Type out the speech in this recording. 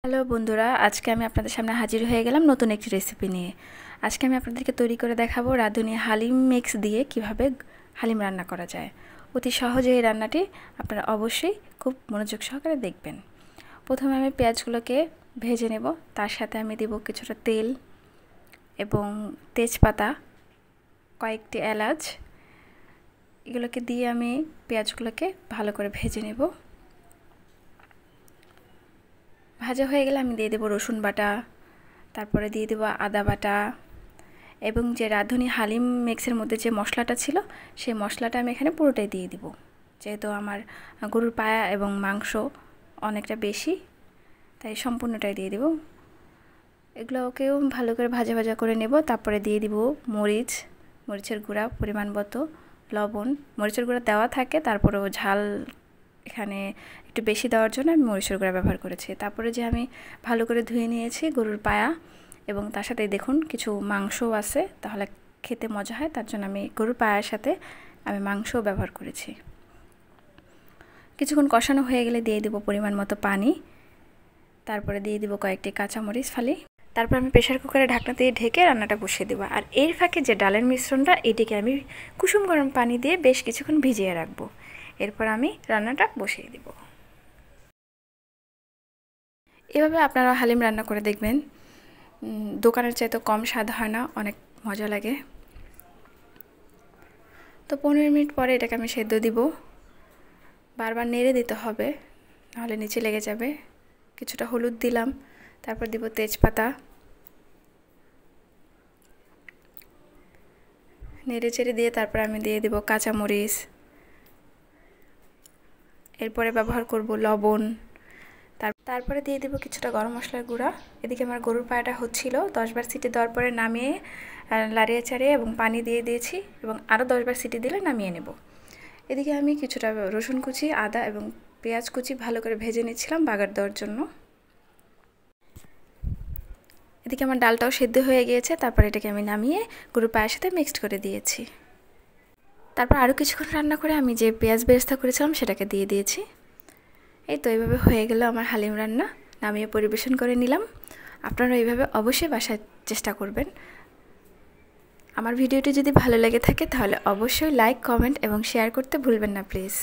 Hello বন্ধুরা, আজকে আমি আপনাদের সামনে হাজির হয়ে গেলাম নতুন একটি রেসিপি নিয়ে। আজকে আমি আপনাদেরকে তৈরি করে দেখাবো রাঁধুনি হালিম মিক্স দিয়ে কিভাবে হালিম রান্না করা যায়। অতি সহজে এই রান্নাটি আপনারা অবশ্যই খুব মনোযোগ সহকারে দেখবেন। প্রথমে আমি পেঁয়াজগুলোকে ভেজে নেব, তার সাথে আমি দেব কিছুটা তেল এবং তেজপাতা, কয়েকটি এলাচ। এগুলোকে দিয়ে আমি পেঁয়াজগুলোকে ভালো করে ভেজে নেব। ভাজা হয়ে গেলে আমি দিয়ে দেবো রসুন বাটা, তারপরে দিয়ে দেবো আদা বাটা এবং যে রাঁধুনি হালিম মিক্সের মধ্যে যে মশলাটা ছিল সেই মশলাটা আমি এখানে পুরোটাই দিয়ে দিব। যেহেতু আমার গরুর পায়া এবং মাংস অনেকটা বেশি, তাই সম্পূর্ণটাই দিয়ে দেব। এগুলোকেও ভালো করে ভাজা ভাজা করে নেব। তারপরে দিয়ে দিব মরিচের গুঁড়া পরিমাণ মতো, লবণ। মরিচের গুঁড়া দেওয়া থাকে, তারপরেও ঝাল এখানে একটু বেশি দেওয়ার জন্য আমি মরিচের গুঁড়া ব্যবহার করেছি। তারপরে যে আমি ভালো করে ধুয়ে নিয়েছি গরুর পায়া এবং তার সাথে দেখুন কিছু মাংসও আছে, তাহলে খেতে মজা হয়, তার জন্য আমি গরুর পায়ার সাথে আমি মাংসও ব্যবহার করেছি। কিছুক্ষণ কষানো হয়ে গেলে দিয়ে দেব পরিমাণ মতো পানি, তারপরে দিয়ে দিব কয়েকটি কাঁচামরিচ ফালি। তারপর আমি প্রেশার কুকারে ঢাকনা দিয়ে ঢেকে রান্নাটা বসিয়ে দেবো। আর এর ফাঁকে যে ডালের মিশ্রণটা, এটিকে আমি কুসুম গরম পানি দিয়ে বেশ কিছুক্ষণ ভিজিয়ে রাখবো। এরপর আমি রান্নাটা বসিয়ে দেব। এভাবে আপনারা হালিম রান্না করে দেখবেন, দোকানের চাইতে কম স্বাদ হয় না, অনেক মজা লাগে। তো 15 মিনিট পরে এটাকে আমি সেদ্ধ দিব। বারবার নেড়ে দিতে হবে, নাহলে নিচে লেগে যাবে। কিছুটা হলুদ দিলাম, তারপর দিব তেজপাতা। নেড়ে চেড়ে দিয়ে তারপর আমি দিয়ে দিব কাঁচামরিচ। এরপরে ব্যবহার করব লবণ। তারপরে দিয়ে দেব কিছুটা গরম মশলার গুঁড়া। এদিকে আমার গরুর পায়াটা হচ্ছিল, 10 বার সিটি দেওয়ার পরে নামিয়ে লাড়িয়ে চাড়িয়ে এবং পানি দিয়ে দিয়েছি এবং আরও 10 বার সিটি দিলে নামিয়ে নেব। এদিকে আমি কিছুটা রসুন কুচি, আদা এবং পেঁয়াজ কুচি ভালো করে ভেজে নিচ্ছিলাম বাগার দেওয়ার জন্য। এদিকে আমার ডালটাও সেদ্ধ হয়ে গিয়েছে, তারপর এটাকে আমি নামিয়ে গরুর পায়ের সাথে মিক্সড করে দিয়েছি। তারপর আরও কিছুক্ষণ রান্না করে আমি যে পেঁয়াজ বেরেস্তা করেছিলাম সেটাকে দিয়ে দিয়েছি। এই তো এইভাবে হয়ে গেল আমার হালিম রান্না। নামিয়ে পরিবেশন করে নিলাম। আপনারা এইভাবে অবশ্যই বাসায় চেষ্টা করবেন। আমার ভিডিওটি যদি ভালো লেগে থাকে তাহলে অবশ্যই লাইক, কমেন্ট এবং শেয়ার করতে ভুলবেন না প্লিজ।